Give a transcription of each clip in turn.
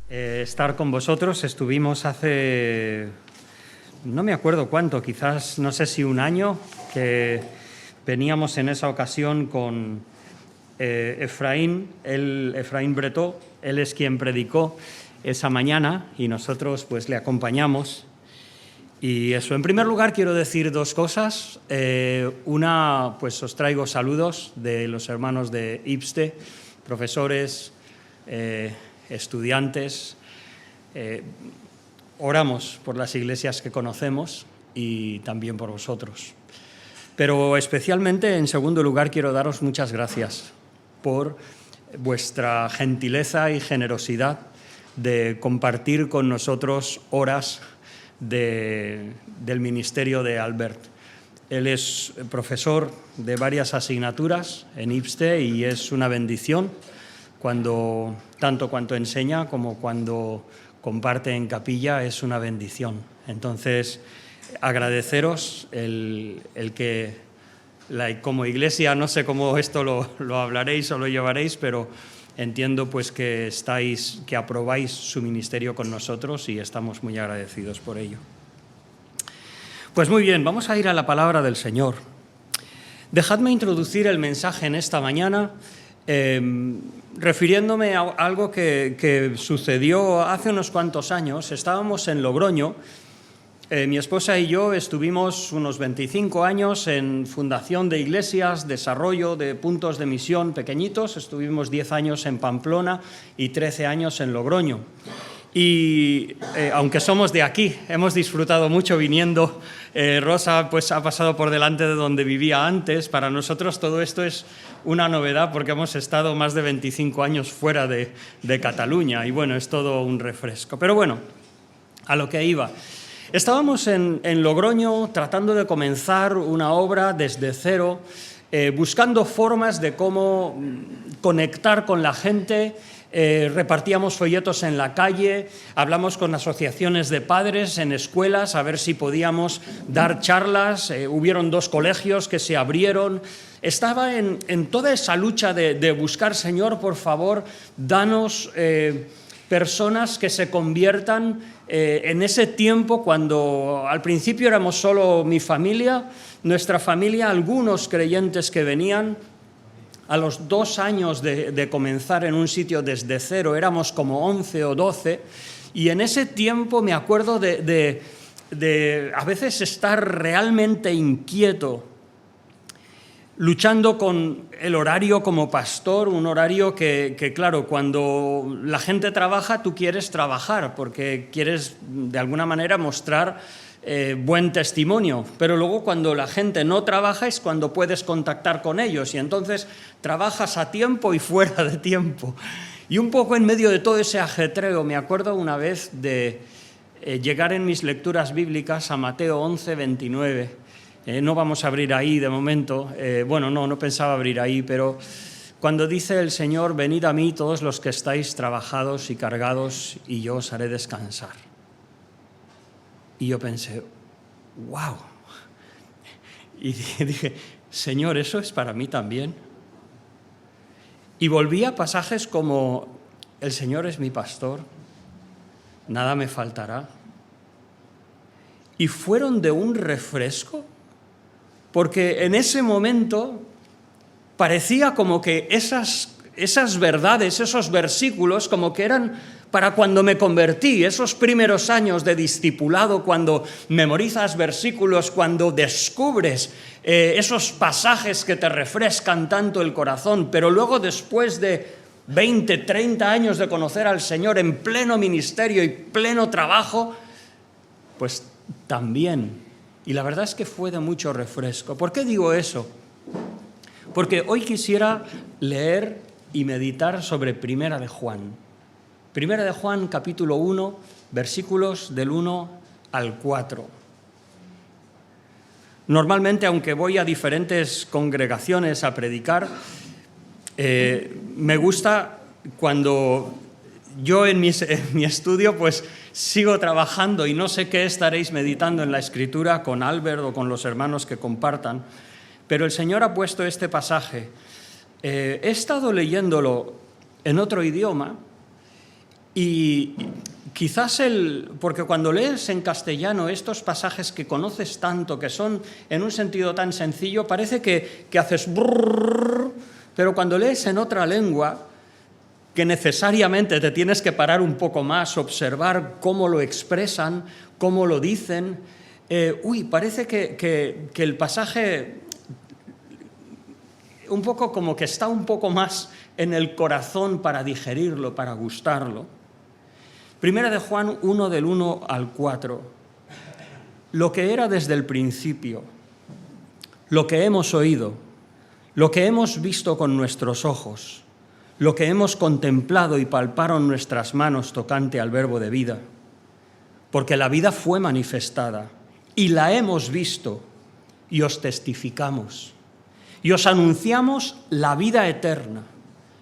estar con vosotros. Estuvimos hace, no me acuerdo cuánto, quizás, no sé si un año, que veníamos en esa ocasión con Efraín Bretó. Él es quien predicó esa mañana y nosotros pues le acompañamos. Y eso, en primer lugar quiero decir dos cosas. Una, pues os traigo saludos de los hermanos de IPSTE, profesores, estudiantes. Oramos por las iglesias que conocemos y también por vosotros. Pero especialmente, en segundo lugar, quiero daros muchas gracias por vuestra gentileza y generosidad de compartir con nosotros horas del ministerio de Albert. Él es profesor de varias asignaturas en IPSTE y es una bendición tanto cuando enseña como cuando comparte en capilla, es una bendición. Entonces, agradeceros el que, como iglesia, no sé cómo esto lo hablaréis o lo llevaréis, pero entiendo pues que aprobáis su ministerio con nosotros y estamos muy agradecidos por ello. Pues muy bien, vamos a ir a la palabra del Señor. Dejadme introducir el mensaje en esta mañana refiriéndome a algo que sucedió hace unos cuantos años. Estábamos en Logroño. Mi esposa y yo estuvimos unos 25 años en fundación de iglesias, desarrollo de puntos de misión pequeñitos. Estuvimos 10 años en Pamplona y 13 años en Logroño. Y aunque somos de aquí, hemos disfrutado mucho viniendo. Rosa pues ha pasado por delante de donde vivía antes. Para nosotros todo esto es una novedad porque hemos estado más de 25 años fuera de Cataluña y bueno, es todo un refresco. Pero bueno, a lo que iba. Estábamos en Logroño tratando de comenzar una obra desde cero, buscando formas de cómo conectar con la gente. Repartíamos folletos en la calle, hablamos con asociaciones de padres en escuelas a ver si podíamos dar charlas. Hubieron 2 colegios que se abrieron. Estaba en toda esa lucha de buscar, Señor, por favor, danos personas que se conviertan. En ese tiempo, cuando al principio éramos solo mi familia, nuestra familia, algunos creyentes que venían, a los 2 años de comenzar en un sitio desde cero, éramos como 11 o 12, y en ese tiempo me acuerdo de a veces estar realmente inquieto, luchando con el horario como pastor, un horario que claro, cuando la gente trabaja, tú quieres trabajar, porque quieres de alguna manera mostrar buen testimonio, pero luego cuando la gente no trabaja es cuando puedes contactar con ellos y entonces trabajas a tiempo y fuera de tiempo. Y un poco en medio de todo ese ajetreo, me acuerdo una vez de llegar en mis lecturas bíblicas a Mateo 11, 29. No vamos a abrir ahí de momento, no pensaba abrir ahí, pero cuando dice el Señor, venid a mí todos los que estáis trabajados y cargados y yo os haré descansar. Y yo pensé, wow. Y dije, Señor, ¿eso es para mí también? Y volví a pasajes como, el Señor es mi pastor, nada me faltará. Y fueron de un refresco, porque en ese momento parecía como que esas verdades, esos versículos, como que eran para cuando me convertí, esos primeros años de discipulado, cuando memorizas versículos, cuando descubres esos pasajes que te refrescan tanto el corazón, pero luego después de 20, 30 años de conocer al Señor en pleno ministerio y pleno trabajo, pues también. Y la verdad es que fue de mucho refresco. ¿Por qué digo eso? Porque hoy quisiera leer y meditar sobre Primera de Juan. Primera de Juan, capítulo 1, versículos del 1 al 4. Normalmente, aunque voy a diferentes congregaciones a predicar, me gusta cuando yo en mi estudio pues sigo trabajando y no sé qué estaréis meditando en la Escritura con Albert o con los hermanos que compartan, pero el Señor ha puesto este pasaje. He estado leyéndolo en otro idioma Y quizás porque cuando lees en castellano estos pasajes que conoces tanto, que son en un sentido tan sencillo, parece que haces brrr, pero cuando lees en otra lengua, que necesariamente te tienes que parar un poco más, observar cómo lo expresan, cómo lo dicen, parece que el pasaje un poco como que está un poco más en el corazón para digerirlo, para gustarlo. Primera de Juan 1, del 1 al 4. Lo que era desde el principio, lo que hemos oído, lo que hemos visto con nuestros ojos, lo que hemos contemplado y palparon nuestras manos tocante al verbo de vida. Porque la vida fue manifestada y la hemos visto y os testificamos. Y os anunciamos la vida eterna,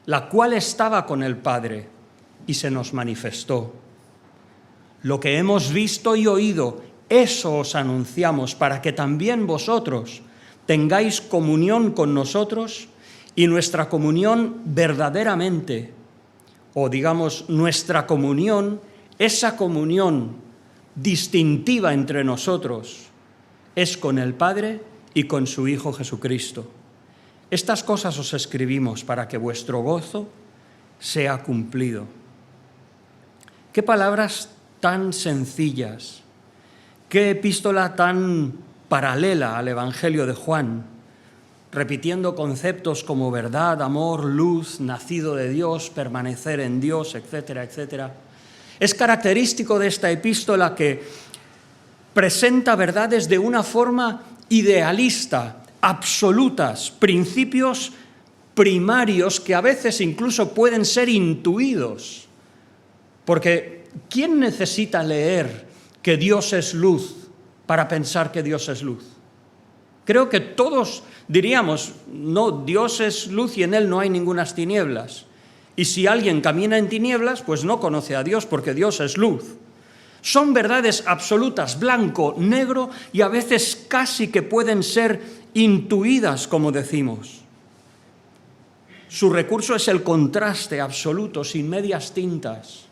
la cual estaba con el Padre y se nos manifestó. Lo que hemos visto y oído, eso os anunciamos para que también vosotros tengáis comunión con nosotros y nuestra comunión verdaderamente, o digamos nuestra comunión, esa comunión distintiva entre nosotros, es con el Padre y con su Hijo Jesucristo. Estas cosas os escribimos para que vuestro gozo sea cumplido. Qué palabras tan sencillas, qué epístola tan paralela al Evangelio de Juan, repitiendo conceptos como verdad, amor, luz, nacido de Dios, permanecer en Dios, etcétera, etcétera. Es característico de esta epístola que presenta verdades de una forma idealista, absolutas, principios primarios que a veces incluso pueden ser intuidos. Porque ¿quién necesita leer que Dios es luz para pensar que Dios es luz? Creo que todos diríamos, no, Dios es luz y en Él no hay ningunas tinieblas. Y si alguien camina en tinieblas, pues no conoce a Dios porque Dios es luz. Son verdades absolutas, blanco, negro, y a veces casi que pueden ser intuidas, como decimos. Su recurso es el contraste absoluto, sin medias tintas.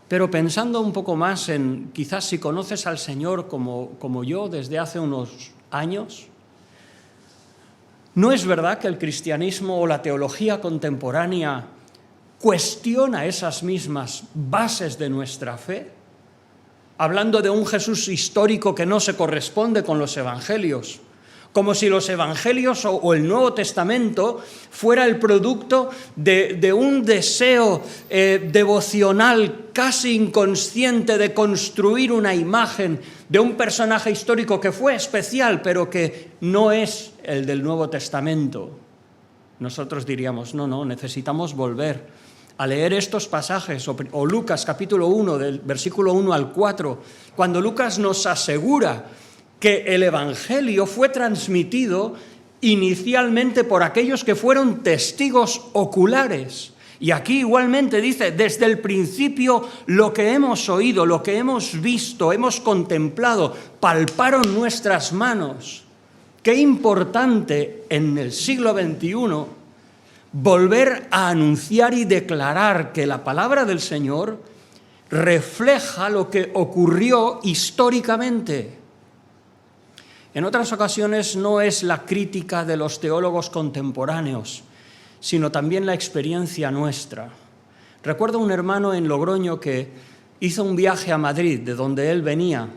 Pero pensando un poco más en, quizás si conoces al Señor como yo desde hace unos años, ¿no es verdad que el cristianismo o la teología contemporánea cuestiona esas mismas bases de nuestra fe? Hablando de un Jesús histórico que no se corresponde con los evangelios, como si los evangelios o el Nuevo Testamento fuera el producto de un deseo devocional casi inconsciente de construir una imagen de un personaje histórico que fue especial, pero que no es el del Nuevo Testamento. Nosotros diríamos, no, necesitamos volver a leer estos pasajes, o Lucas capítulo 1, del versículo 1 al 4, cuando Lucas nos asegura que el Evangelio fue transmitido inicialmente por aquellos que fueron testigos oculares. Y aquí igualmente dice, desde el principio lo que hemos oído, lo que hemos visto, hemos contemplado, palparon nuestras manos. Qué importante en el siglo XXI volver a anunciar y declarar que la palabra del Señor refleja lo que ocurrió históricamente. En otras ocasiones no es la crítica de los teólogos contemporáneos, sino también la experiencia nuestra. Recuerdo un hermano en Logroño que hizo un viaje a Madrid, de donde él venía,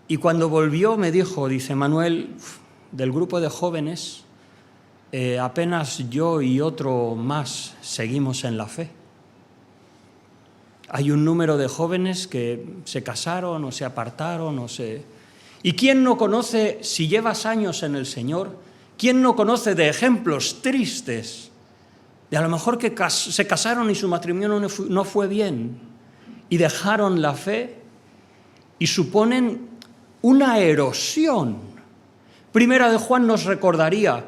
y cuando volvió me dijo, dice, Manuel, del grupo de jóvenes, apenas yo y otro más seguimos en la fe. Hay un número de jóvenes que se casaron o se apartaron o se... ¿Y quién no conoce, si llevas años en el Señor, quién no conoce de ejemplos tristes, de a lo mejor que se casaron y su matrimonio no fue bien y dejaron la fe y suponen una erosión? Primera de Juan nos recordaría,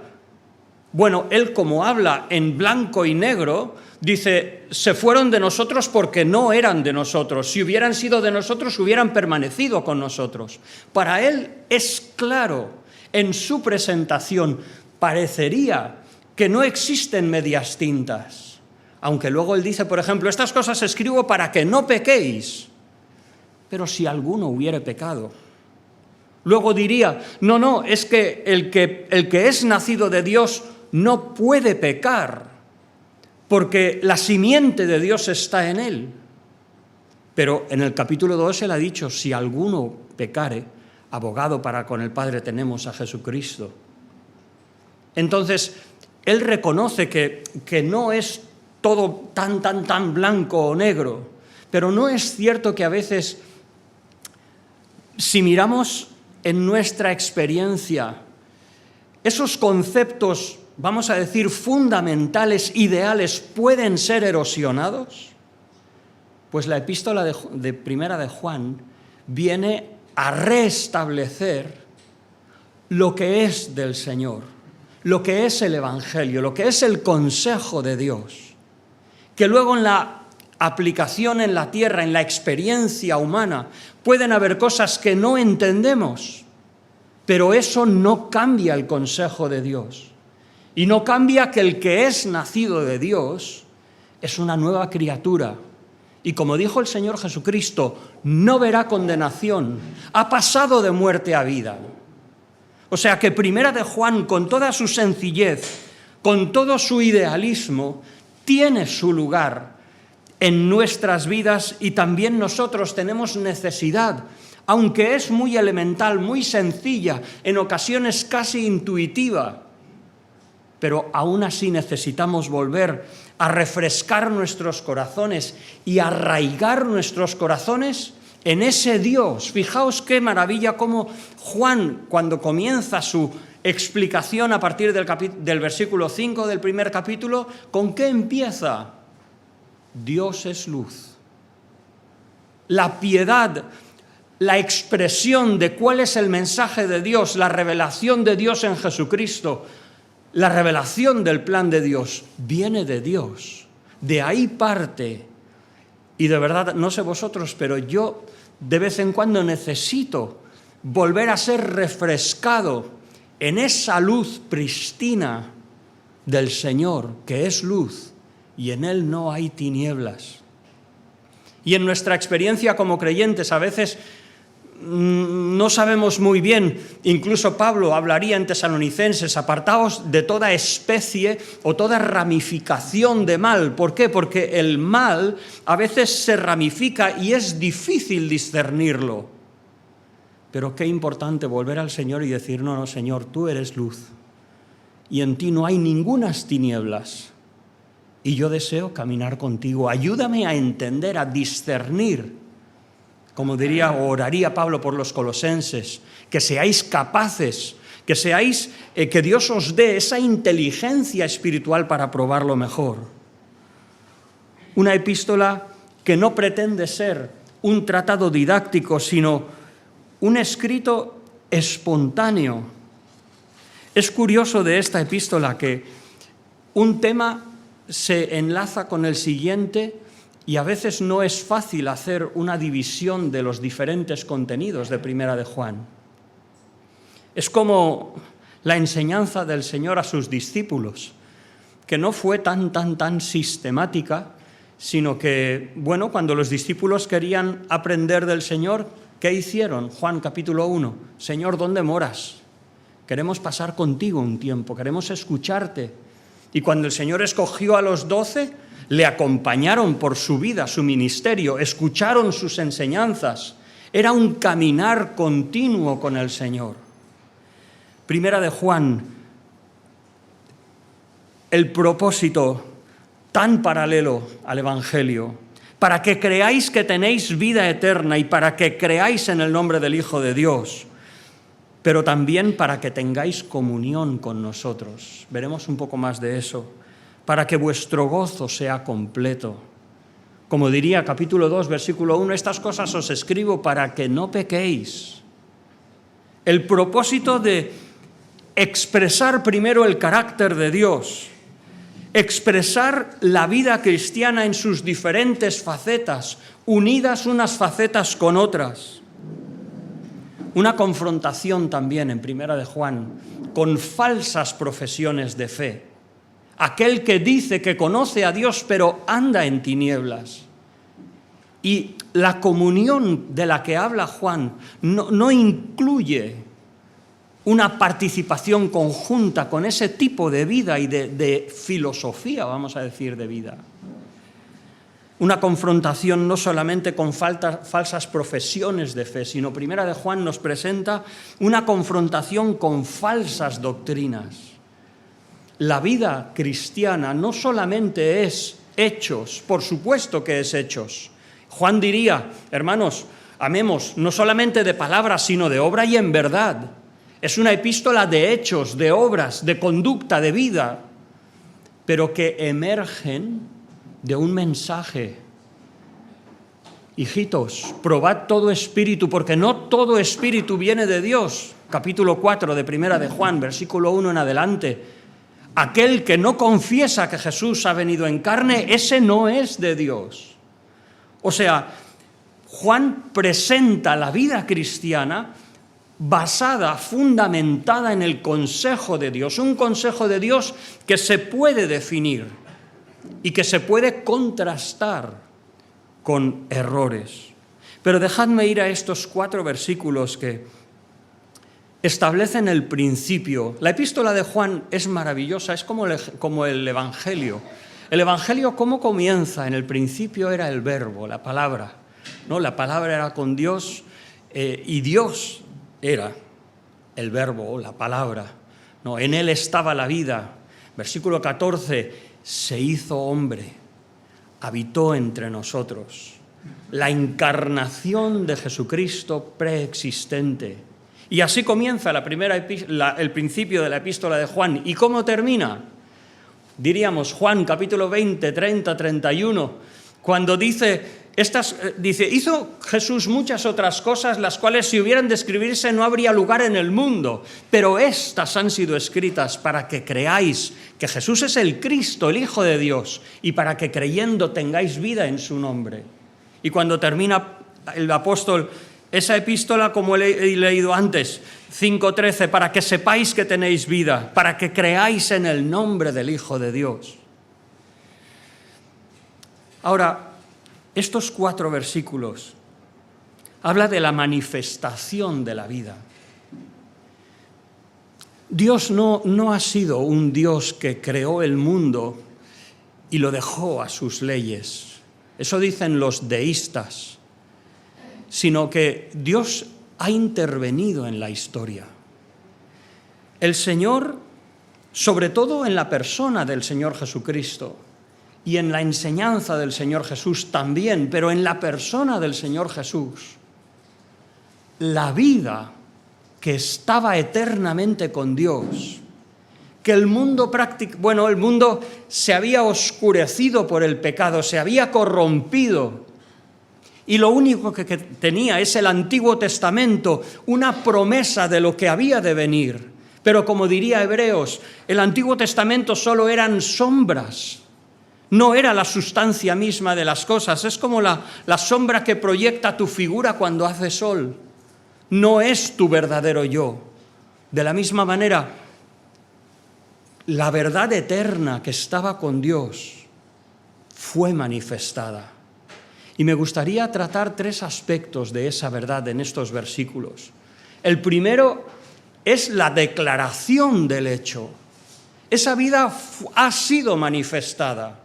bueno, él como habla en blanco y negro, dice, se fueron de nosotros porque no eran de nosotros. Si hubieran sido de nosotros, hubieran permanecido con nosotros. Para él es claro, en su presentación, parecería que no existen medias tintas. Aunque luego él dice, por ejemplo, estas cosas escribo para que no pequéis. Pero si alguno hubiere pecado. Luego diría, no, es que el que es nacido de Dios no puede pecar, porque la simiente de Dios está en él. Pero en el capítulo 2 él ha dicho, si alguno pecare, abogado para con el Padre tenemos a Jesucristo. Entonces, él reconoce que no es todo tan blanco o negro, pero no es cierto que a veces, si miramos en nuestra experiencia, esos conceptos, vamos a decir, fundamentales, ideales, pueden ser erosionados. Pues la epístola de Primera de Juan viene a restablecer lo que es del Señor, lo que es el Evangelio, lo que es el consejo de Dios, que luego en la aplicación en la tierra, en la experiencia humana, pueden haber cosas que no entendemos, pero eso no cambia el consejo de Dios. Y no cambia que el que es nacido de Dios es una nueva criatura. Y como dijo el Señor Jesucristo, no verá condenación, ha pasado de muerte a vida. O sea que Primera de Juan, con toda su sencillez, con todo su idealismo, tiene su lugar en nuestras vidas y también nosotros tenemos necesidad, aunque es muy elemental, muy sencilla, en ocasiones casi intuitiva, pero aún así necesitamos volver a refrescar nuestros corazones y arraigar nuestros corazones en ese Dios. Fijaos qué maravilla cómo Juan, cuando comienza su explicación a partir del versículo 5 del primer capítulo, ¿con qué empieza? Dios es luz. La piedad, la expresión de cuál es el mensaje de Dios, la revelación de Dios en Jesucristo, la revelación del plan de Dios, viene de Dios. De ahí parte. Y de verdad, no sé vosotros, pero yo de vez en cuando necesito volver a ser refrescado en esa luz pristina del Señor, que es luz, y en Él no hay tinieblas. Y en nuestra experiencia como creyentes a veces no sabemos muy bien, incluso Pablo hablaría en Tesalonicenses, apartaos de toda especie o toda ramificación de mal. ¿Por qué? Porque el mal a veces se ramifica y es difícil discernirlo. Pero qué importante volver al Señor y decir, no, Señor, tú eres luz y en ti no hay ningunas tinieblas. Y yo deseo caminar contigo. Ayúdame a entender, a discernir, como diría o oraría Pablo por los colosenses, que seáis capaces, que Dios os dé esa inteligencia espiritual para probarlo mejor. Una epístola que no pretende ser un tratado didáctico, sino un escrito espontáneo. Es curioso de esta epístola que un tema se enlaza con el siguiente y a veces no es fácil hacer una división de los diferentes contenidos de Primera de Juan. Es como la enseñanza del Señor a sus discípulos, que no fue tan sistemática, sino que, bueno, cuando los discípulos querían aprender del Señor, ¿qué hicieron? Juan capítulo 1, Señor, ¿dónde moras? Queremos pasar contigo un tiempo, queremos escucharte. Y cuando el Señor escogió a los 12, le acompañaron por su vida, su ministerio, escucharon sus enseñanzas. Era un caminar continuo con el Señor. Primera de Juan, el propósito tan paralelo al Evangelio, para que creáis que tenéis vida eterna y para que creáis en el nombre del Hijo de Dios, pero también para que tengáis comunión con nosotros. Veremos un poco más de eso. Para que vuestro gozo sea completo. Como diría capítulo 2, versículo 1, estas cosas os escribo para que no pequéis. El propósito de expresar primero el carácter de Dios, expresar la vida cristiana en sus diferentes facetas, unidas unas facetas con otras. Una confrontación también en Primera de Juan con falsas profesiones de fe. aquel que dice que conoce a Dios pero anda en tinieblas. Y la comunión de la que habla Juan no incluye una participación conjunta con ese tipo de vida y de filosofía, vamos a decir, de vida. Una confrontación no solamente con falsas profesiones de fe, sino Primera de Juan nos presenta una confrontación con falsas doctrinas. La vida cristiana no solamente es hechos, por supuesto que es hechos. Juan diría, hermanos, amemos no solamente de palabras, sino de obra y en verdad. Es una epístola de hechos, de obras, de conducta, de vida, pero que emergen de un mensaje. Hijitos, probad todo espíritu, porque no todo espíritu viene de Dios. Capítulo 4 de Primera de Juan, versículo 1 en adelante. Aquel que no confiesa que Jesús ha venido en carne, ese no es de Dios. O sea, Juan presenta la vida cristiana basada, fundamentada en el consejo de Dios, un consejo de Dios que se puede definir y que se puede contrastar con errores. Pero dejadme ir a estos 4 versículos que establecen el principio. La epístola de Juan es maravillosa, es como el Evangelio. El Evangelio, ¿cómo comienza? En el principio era el verbo, la palabra, ¿no? La palabra era con Dios y Dios era el verbo, la palabra, ¿no? En él estaba la vida. Versículo 14, se hizo hombre, habitó entre nosotros. La encarnación de Jesucristo preexistente. Y así comienza el principio de la epístola de Juan. ¿Y cómo termina? Diríamos Juan capítulo 20, 30, 31, cuando dice, hizo Jesús muchas otras cosas, las cuales si hubieran de escribirse no habría lugar en el mundo, pero estas han sido escritas para que creáis que Jesús es el Cristo, el Hijo de Dios, y para que creyendo tengáis vida en su nombre. Y cuando termina el apóstol esa epístola, como he leído antes, 5:13, para que sepáis que tenéis vida, para que creáis en el nombre del Hijo de Dios. Ahora, estos 4 versículos habla de la manifestación de la vida. Dios no ha sido un Dios que creó el mundo y lo dejó a sus leyes. Eso dicen los deístas. Sino que Dios ha intervenido en la historia. El Señor, sobre todo en la persona del Señor Jesucristo y en la enseñanza del Señor Jesús también, pero en la persona del Señor Jesús, la vida que estaba eternamente con Dios, que el mundo se había oscurecido por el pecado, se había corrompido, y lo único que tenía es el Antiguo Testamento, una promesa de lo que había de venir. Pero como diría Hebreos, el Antiguo Testamento solo eran sombras, no era la sustancia misma de las cosas. Es como la sombra que proyecta tu figura cuando hace sol. No es tu verdadero yo. De la misma manera, la verdad eterna que estaba con Dios fue manifestada. Y me gustaría tratar 3 aspectos de esa verdad en estos versículos. El primero es la declaración del hecho. Esa vida ha sido manifestada.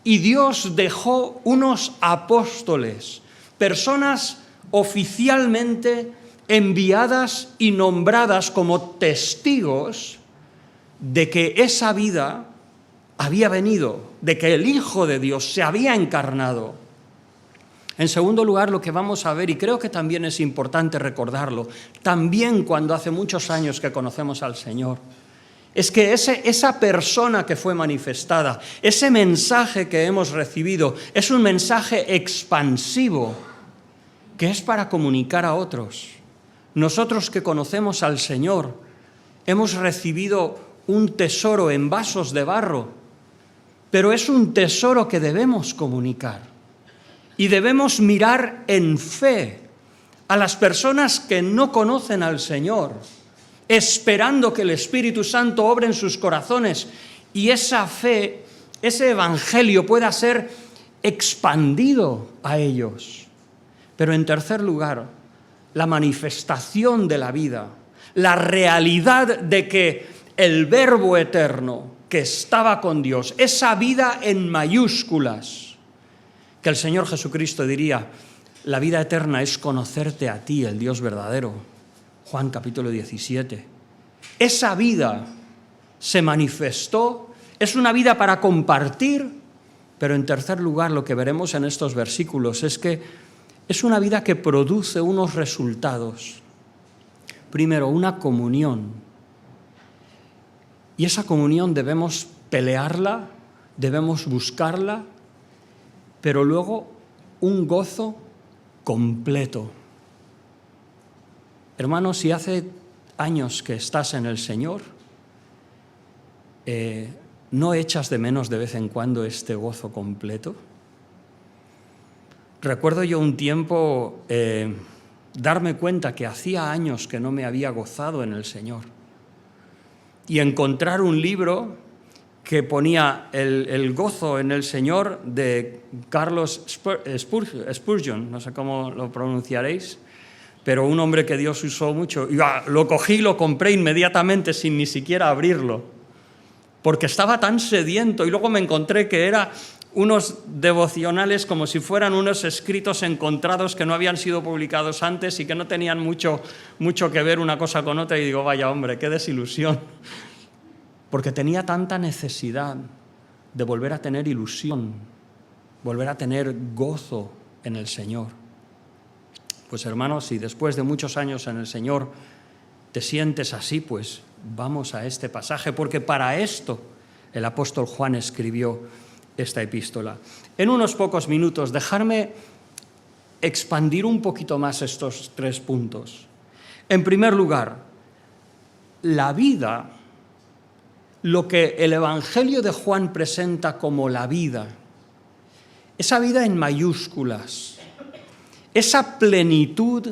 Y Dios dejó unos apóstoles, personas oficialmente enviadas y nombradas como testigos de que esa vida había venido, de que el Hijo de Dios se había encarnado. En segundo lugar, lo que vamos a ver, y creo que también es importante recordarlo, también cuando hace muchos años que conocemos al Señor, es que esa persona que fue manifestada, ese mensaje que hemos recibido, es un mensaje expansivo, que es para comunicar a otros. Nosotros que conocemos al Señor, hemos recibido un tesoro en vasos de barro, pero es un tesoro que debemos comunicar. Y debemos mirar en fe a las personas que no conocen al Señor, esperando que el Espíritu Santo obre en sus corazones y esa fe, ese evangelio pueda ser expandido a ellos. Pero en tercer lugar, la manifestación de la vida, la realidad de que el Verbo eterno que estaba con Dios, esa vida en mayúsculas, que el Señor Jesucristo diría, la vida eterna es conocerte a ti, el Dios verdadero. Juan capítulo 17. Esa vida se manifestó, es una vida para compartir, pero en tercer lugar lo que veremos en estos versículos es que es una vida que produce unos resultados. Primero, una comunión. Y esa comunión debemos pelearla, debemos buscarla, pero luego un gozo completo. Hermanos, si hace años que estás en el Señor, ¿no echas de menos de vez en cuando este gozo completo? Recuerdo yo un tiempo darme cuenta que hacía años que no me había gozado en el Señor y encontrar un libro que ponía el gozo en el Señor de Carlos Spurgeon, no sé cómo lo pronunciaréis, pero un hombre que Dios usó mucho. Y lo cogí y lo compré inmediatamente sin ni siquiera abrirlo, porque estaba tan sediento, y luego me encontré que eran unos devocionales como si fueran unos escritos encontrados que no habían sido publicados antes y que no tenían mucho que ver una cosa con otra, y digo, vaya hombre, qué desilusión, porque tenía tanta necesidad de volver a tener ilusión, volver a tener gozo en el Señor. Pues hermanos, si después de muchos años en el Señor te sientes así, pues vamos a este pasaje, porque para esto el apóstol Juan escribió esta epístola. En unos pocos minutos, dejarme expandir un poquito más estos 3 puntos. En primer lugar, la vida, lo que el Evangelio de Juan presenta como la vida, esa vida en mayúsculas, esa plenitud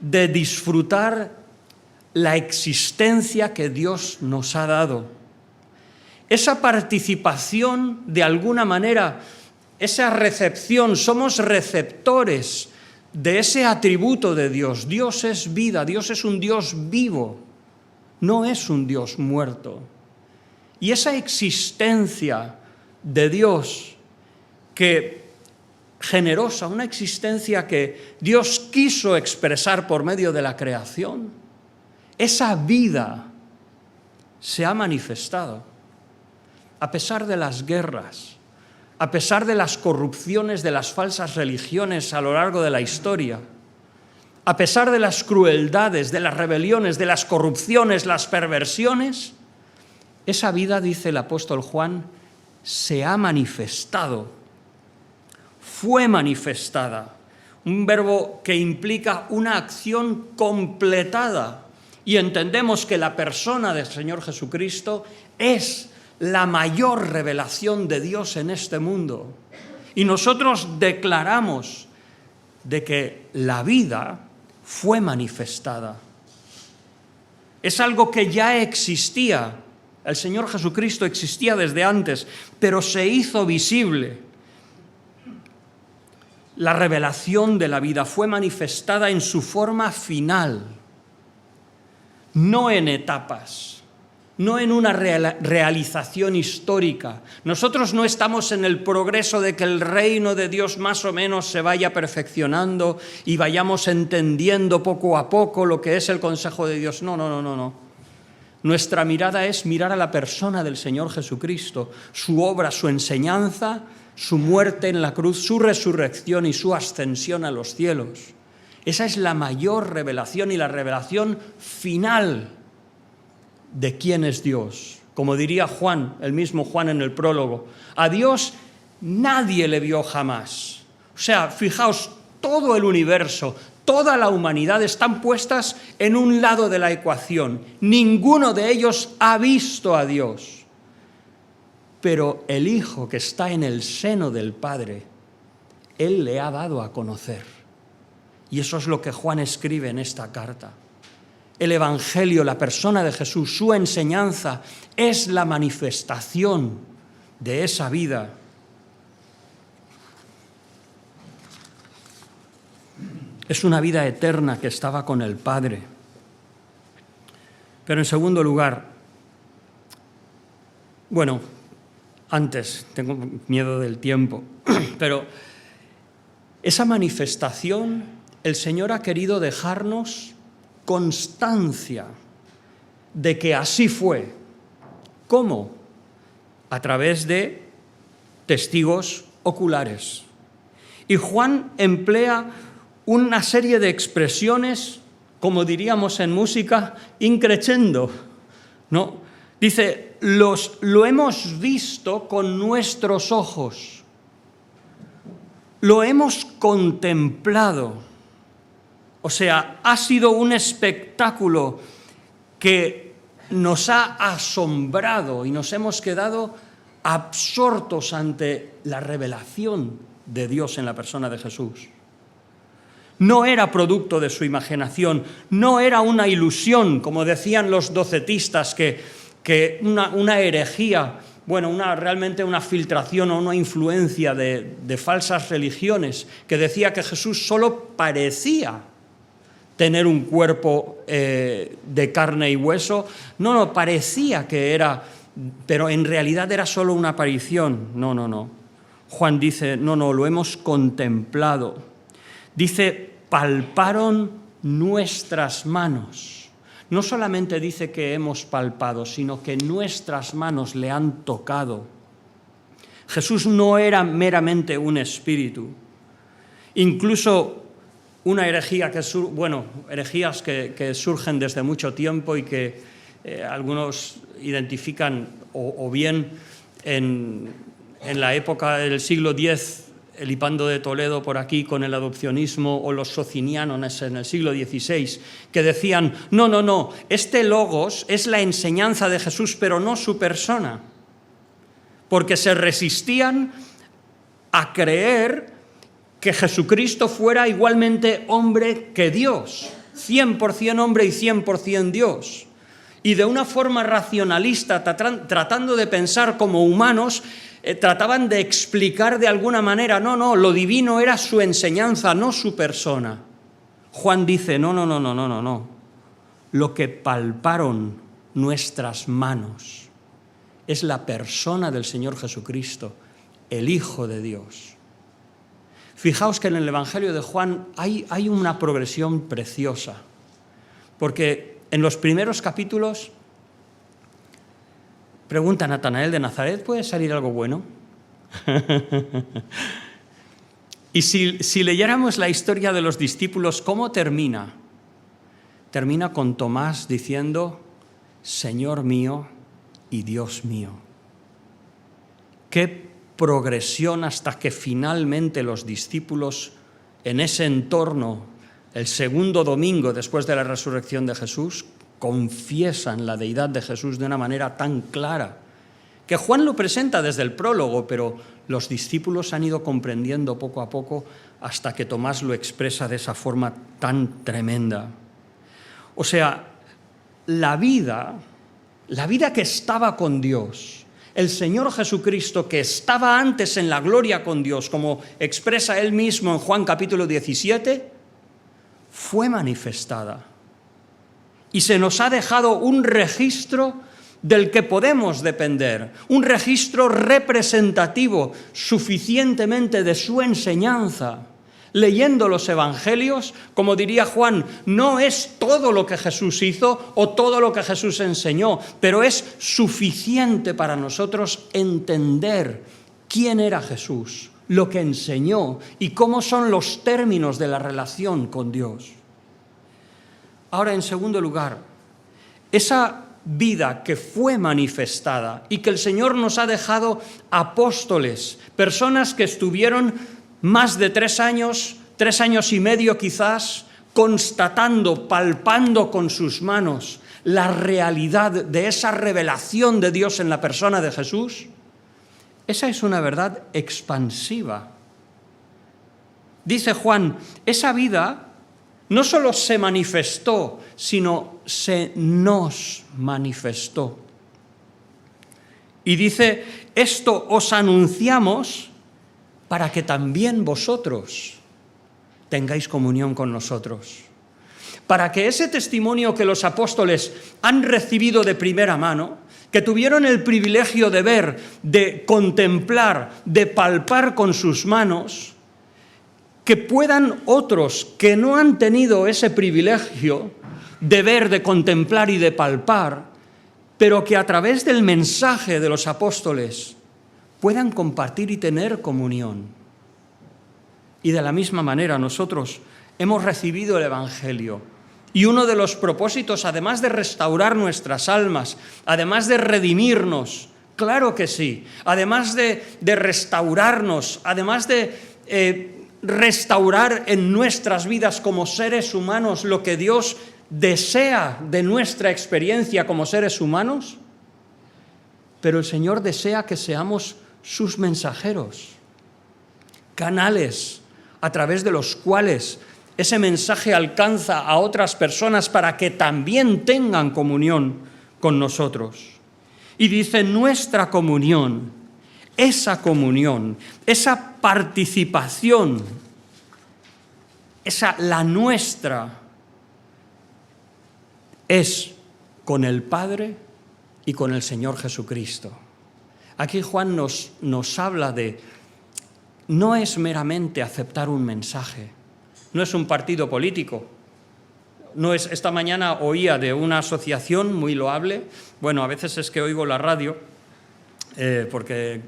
de disfrutar la existencia que Dios nos ha dado, esa participación de alguna manera, esa recepción, somos receptores de ese atributo de Dios. Dios es vida, Dios es un Dios vivo, no es un Dios muerto. Y esa existencia de Dios generosa, una existencia que Dios quiso expresar por medio de la creación, esa vida se ha manifestado. A pesar de las guerras, a pesar de las corrupciones de las falsas religiones a lo largo de la historia, a pesar de las crueldades, de las rebeliones, de las corrupciones, las perversiones, esa vida, dice el apóstol Juan, se ha manifestado, fue manifestada, un verbo que implica una acción completada, y entendemos que la persona del Señor Jesucristo es la mayor revelación de Dios en este mundo. Y nosotros declaramos de que la vida fue manifestada. Es algo que ya existía. El Señor Jesucristo existía desde antes, pero se hizo visible. La revelación de la vida fue manifestada en su forma final, no en etapas, no en una realización histórica. Nosotros no estamos en el progreso de que el reino de Dios más o menos se vaya perfeccionando y vayamos entendiendo poco a poco lo que es el consejo de Dios. No. Nuestra mirada es mirar a la persona del Señor Jesucristo, su obra, su enseñanza, su muerte en la cruz, su resurrección y su ascensión a los cielos. Esa es la mayor revelación y la revelación final de quién es Dios. Como diría Juan, el mismo Juan en el prólogo, a Dios nadie le vio jamás. O sea, fijaos, todo el universo, toda la humanidad están puestas en un lado de la ecuación. Ninguno de ellos ha visto a Dios. Pero el Hijo que está en el seno del Padre, Él le ha dado a conocer. Y eso es lo que Juan escribe en esta carta. el Evangelio, la persona de Jesús, su enseñanza, es la manifestación de esa vida. Es una vida eterna que estaba con el Padre. Pero en segundo lugar, bueno, antes, tengo miedo del tiempo, pero esa manifestación, el Señor ha querido dejarnos constancia de que así fue. ¿Cómo? A través de testigos oculares. Y Juan emplea una serie de expresiones, como diríamos en música, increscendo, ¿no? Dice, lo hemos visto con nuestros ojos, lo hemos contemplado. O sea, ha sido un espectáculo que nos ha asombrado y nos hemos quedado absortos ante la revelación de Dios en la persona de Jesús. No era producto de su imaginación, no era una ilusión, como decían los docetistas, que una herejía, bueno, realmente una filtración o una influencia de falsas religiones, que decía que Jesús solo parecía tener un cuerpo de carne y hueso. No, parecía que era, pero en realidad era solo una aparición. No. Juan dice, no, lo hemos contemplado. Dice, palparon nuestras manos. No solamente dice que hemos palpado, sino que nuestras manos le han tocado. Jesús no era meramente un espíritu. Incluso una herejía herejías que surgen desde mucho tiempo y que algunos identifican o bien en la época del siglo X, el Hipando de Toledo por aquí con el adopcionismo, o los socinianos en el siglo XVI, que decían, no, este logos es la enseñanza de Jesús, pero no su persona, porque se resistían a creer que Jesucristo fuera igualmente hombre que Dios, 100% hombre y 100% Dios. Y de una forma racionalista, tratando de pensar como humanos, trataban de explicar de alguna manera, no, lo divino era su enseñanza, no su persona. Juan dice, no. Lo que palparon nuestras manos es la persona del Señor Jesucristo, el Hijo de Dios. Fijaos que en el Evangelio de Juan hay una progresión preciosa, porque en los primeros capítulos pregunta Natanael de Nazaret, ¿puede salir algo bueno? Y si leyéramos la historia de los discípulos, ¿cómo termina? Termina con Tomás diciendo, Señor mío y Dios mío. Qué progresión hasta que finalmente los discípulos, en ese entorno, el segundo domingo después de la resurrección de Jesús, confiesan la deidad de Jesús de una manera tan clara, que Juan lo presenta desde el prólogo, pero los discípulos han ido comprendiendo poco a poco hasta que Tomás lo expresa de esa forma tan tremenda. O sea, la vida que estaba con Dios, el Señor Jesucristo que estaba antes en la gloria con Dios, como expresa él mismo en Juan capítulo 17, fue manifestada. Y se nos ha dejado un registro del que podemos depender, un registro representativo suficientemente de su enseñanza. Leyendo los evangelios, como diría Juan, no es todo lo que Jesús hizo o todo lo que Jesús enseñó, pero es suficiente para nosotros entender quién era Jesús, lo que enseñó y cómo son los términos de la relación con Dios. Ahora, en segundo lugar, esa vida que fue manifestada y que el Señor nos ha dejado apóstoles, personas que estuvieron más de 3 años, 3 años y medio quizás, constatando, palpando con sus manos la realidad de esa revelación de Dios en la persona de Jesús. Esa es una verdad expansiva. Dice Juan, esa vida no solo se manifestó, sino se nos manifestó. Y dice, esto os anunciamos para que también vosotros tengáis comunión con nosotros. Para que ese testimonio que los apóstoles han recibido de primera mano, que tuvieron el privilegio de ver, de contemplar, de palpar con sus manos, que puedan otros que no han tenido ese privilegio de ver, de contemplar y de palpar, pero que a través del mensaje de los apóstoles puedan compartir y tener comunión. Y de la misma manera nosotros hemos recibido el Evangelio. Y uno de los propósitos, además de restaurar nuestras almas, además de redimirnos, claro que sí, además de restaurarnos, además de restaurar en nuestras vidas como seres humanos lo que Dios desea de nuestra experiencia como seres humanos, pero el Señor desea que seamos sus mensajeros, canales a través de los cuales ese mensaje alcanza a otras personas para que también tengan comunión con nosotros. Y dice, nuestra comunión, esa participación, la nuestra, es con el Padre y con el Señor Jesucristo. Aquí Juan nos habla de, no es meramente aceptar un mensaje, no es un partido político. Esta mañana oía de una asociación muy loable, bueno, a veces es que oigo la radio, porque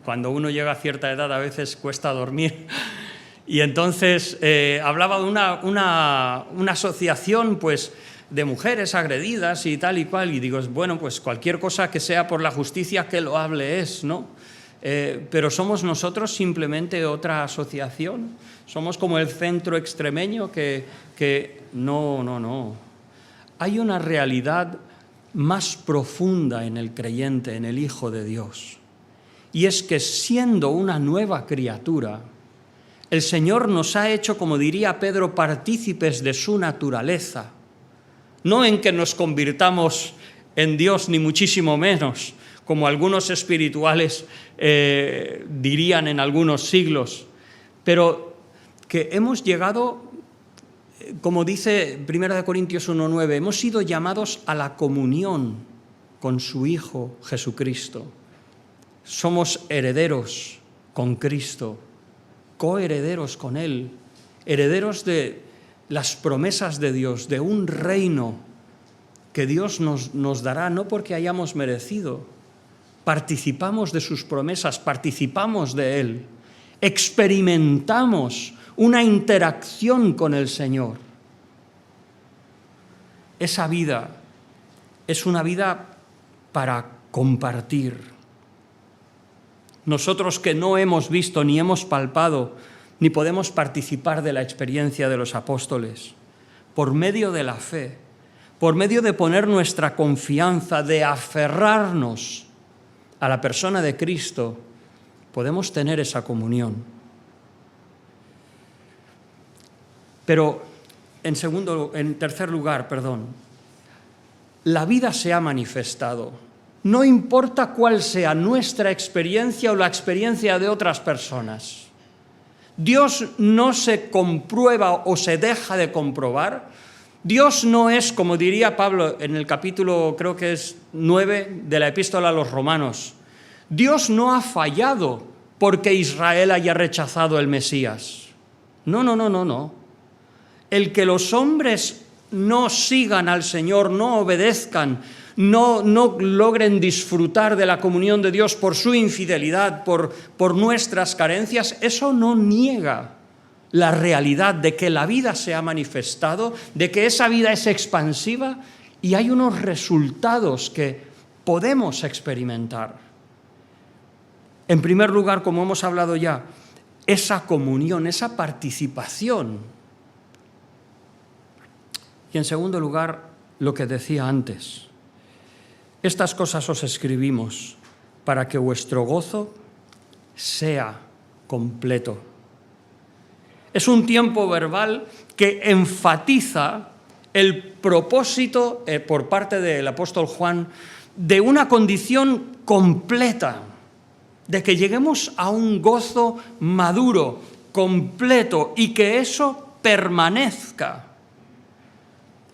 cuando uno llega a cierta edad a veces cuesta dormir, y entonces hablaba de una asociación pues, de mujeres agredidas y tal y cual, y digo, bueno, pues cualquier cosa que sea por la justicia, que loable es, ¿no? Pero somos nosotros simplemente otra asociación, somos como el centro extremeño que no. Hay una realidad más profunda en el creyente, en el Hijo de Dios, y es que siendo una nueva criatura, el Señor nos ha hecho, como diría Pedro, partícipes de su naturaleza, no en que nos convirtamos en Dios, ni muchísimo menos, como algunos espirituales dirían en algunos siglos, pero que hemos llegado, como dice 1 Corintios 1:9, hemos sido llamados a la comunión con su Hijo Jesucristo. Somos herederos con Cristo, coherederos con Él, herederos de las promesas de Dios, de un reino que Dios nos dará, no porque hayamos merecido. Participamos de sus promesas, participamos de Él, experimentamos una interacción con el Señor. Esa vida es una vida para compartir. Nosotros que no hemos visto ni hemos palpado, ni podemos participar de la experiencia de los apóstoles, por medio de la fe, por medio de poner nuestra confianza, de aferrarnos a la persona de Cristo, podemos tener esa comunión. Pero, en tercer lugar, la vida se ha manifestado. No importa cuál sea nuestra experiencia o la experiencia de otras personas. Dios no se comprueba o se deja de comprobar. Dios no es, como diría Pablo en el capítulo, creo que es 9 de la Epístola a los Romanos, Dios no ha fallado porque Israel haya rechazado el Mesías. No. El que los hombres no sigan al Señor, no obedezcan, no logren disfrutar de la comunión de Dios por su infidelidad, por nuestras carencias, eso no niega la realidad de que la vida se ha manifestado, de que esa vida es expansiva y hay unos resultados que podemos experimentar. En primer lugar, como hemos hablado ya, esa comunión, esa participación. Y en segundo lugar, lo que decía antes, estas cosas os escribimos para que vuestro gozo sea completo. Es un tiempo verbal que enfatiza el propósito por parte del apóstol Juan de una condición completa, de que lleguemos a un gozo maduro, completo, y que eso permanezca.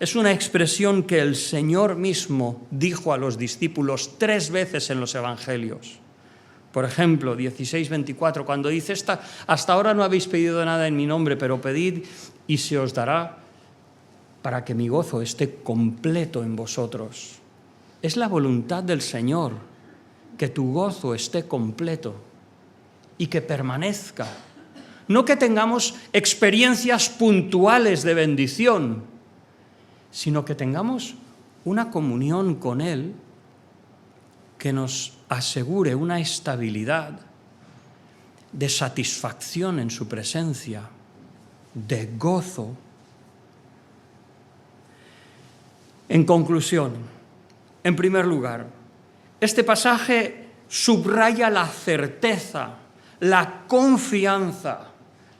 Es una expresión que el Señor mismo dijo a los discípulos 3 veces en los Evangelios. Por ejemplo, 16:24, cuando dice, hasta ahora no habéis pedido nada en mi nombre, pero pedid y se os dará, para que mi gozo esté completo en vosotros. Es la voluntad del Señor que tu gozo esté completo y que permanezca. No que tengamos experiencias puntuales de bendición, sino que tengamos una comunión con Él que nos asegure una estabilidad de satisfacción en su presencia, de gozo. En conclusión, en primer lugar, este pasaje subraya la certeza, la confianza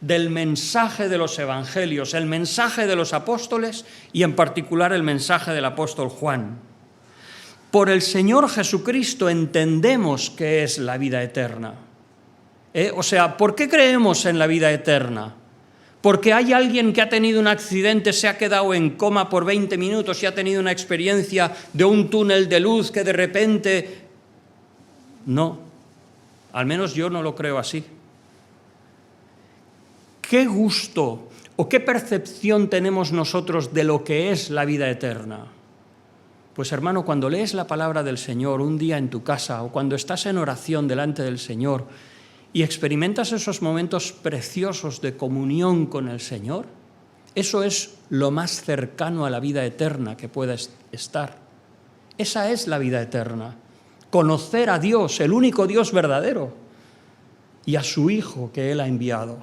del mensaje de los evangelios, el mensaje de los apóstoles y en particular el mensaje del apóstol Juan. Por el Señor Jesucristo entendemos qué es la vida eterna. O sea, ¿por qué creemos en la vida eterna? Porque hay alguien que ha tenido un accidente, se ha quedado en coma por 20 minutos y ha tenido una experiencia de un túnel de luz que de repente... No, al menos yo no lo creo así. ¿Qué gusto o qué percepción tenemos nosotros de lo que es la vida eterna? Pues hermano, cuando lees la palabra del Señor un día en tu casa o cuando estás en oración delante del Señor y experimentas esos momentos preciosos de comunión con el Señor, eso es lo más cercano a la vida eterna que pueda estar. Esa es la vida eterna. Conocer a Dios, el único Dios verdadero, y a su Hijo que Él ha enviado.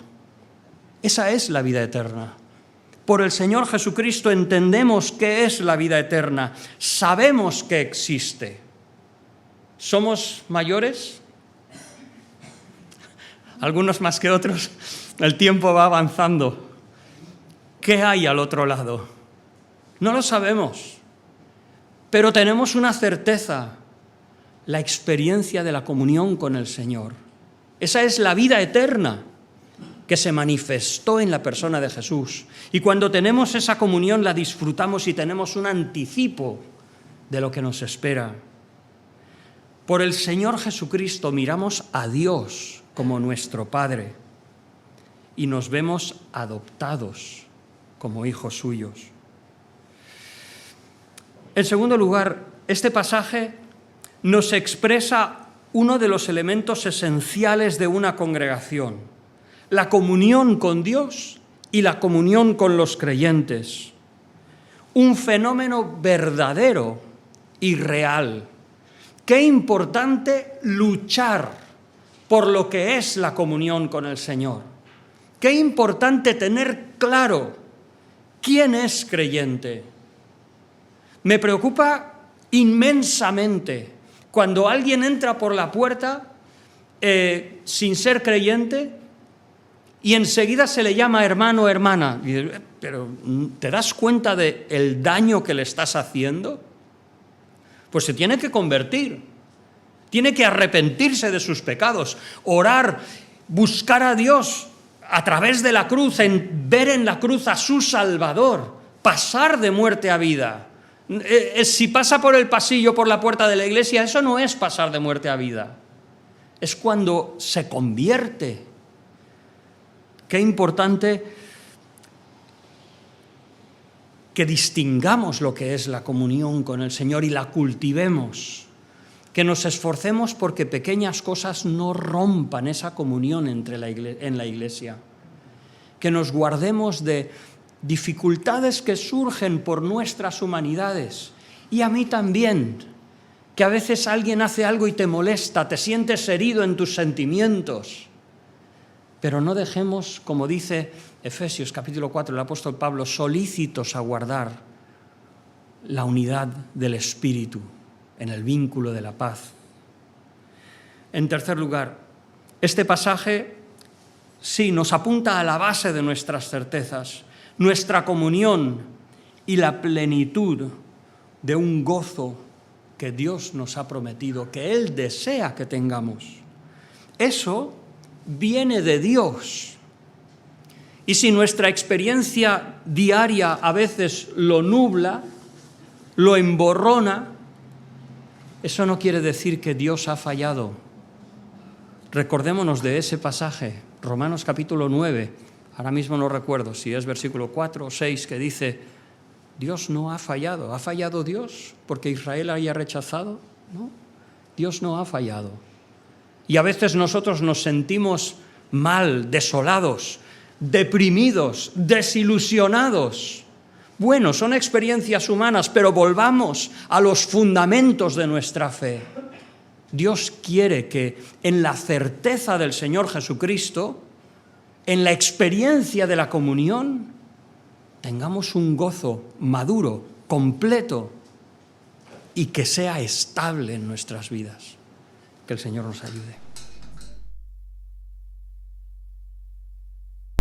Esa es la vida eterna. Por el Señor Jesucristo entendemos qué es la vida eterna. Sabemos que existe. ¿Somos mayores? Algunos más que otros. El tiempo va avanzando. ¿Qué hay al otro lado? No lo sabemos. Pero tenemos una certeza. La experiencia de la comunión con el Señor. Esa es la vida eterna que se manifestó en la persona de Jesús. Y cuando tenemos esa comunión la disfrutamos y tenemos un anticipo de lo que nos espera. Por el Señor Jesucristo miramos a Dios como nuestro Padre y nos vemos adoptados como hijos suyos. En segundo lugar, este pasaje nos expresa uno de los elementos esenciales de una congregación. La comunión con Dios y la comunión con los creyentes. Un fenómeno verdadero y real. Qué importante luchar por lo que es la comunión con el Señor. Qué importante tener claro quién es creyente. Me preocupa inmensamente cuando alguien entra por la puerta sin ser creyente y enseguida se le llama hermano o hermana. Pero ¿te das cuenta del daño que le estás haciendo? Pues se tiene que convertir, tiene que arrepentirse de sus pecados, orar, buscar a Dios a través de la cruz, ver en la cruz a su Salvador, pasar de muerte a vida. Si pasa por el pasillo, por la puerta de la iglesia, eso no es pasar de muerte a vida. Es cuando se convierte. Qué importante que distingamos lo que es la comunión con el Señor y la cultivemos. Que nos esforcemos porque pequeñas cosas no rompan esa comunión en la iglesia. Que nos guardemos de dificultades que surgen por nuestras humanidades. Y a mí también, que a veces alguien hace algo y te molesta, te sientes herido en tus sentimientos. Pero no dejemos, como dice Efesios capítulo 4, el apóstol Pablo, solícitos a guardar la unidad del Espíritu en el vínculo de la paz. En tercer lugar, este pasaje Sí, nos apunta a la base de nuestras certezas, nuestra comunión y la plenitud de un gozo que Dios nos ha prometido, que Él desea que tengamos. Eso viene de Dios. Y si nuestra experiencia diaria a veces lo nubla, lo emborrona, eso no quiere decir que Dios ha fallado. Recordémonos de ese pasaje, Romanos capítulo 9, ahora mismo no recuerdo si es versículo 4 o 6, que dice, Dios no ha fallado. ¿Ha fallado Dios porque Israel haya rechazado? No, Dios no ha fallado. Y a veces nosotros nos sentimos mal, desolados, deprimidos, desilusionados. Bueno, son experiencias humanas, pero volvamos a los fundamentos de nuestra fe. Dios quiere que en la certeza del Señor Jesucristo, en la experiencia de la comunión, tengamos un gozo maduro, completo y que sea estable en nuestras vidas. Que el Señor nos ayude.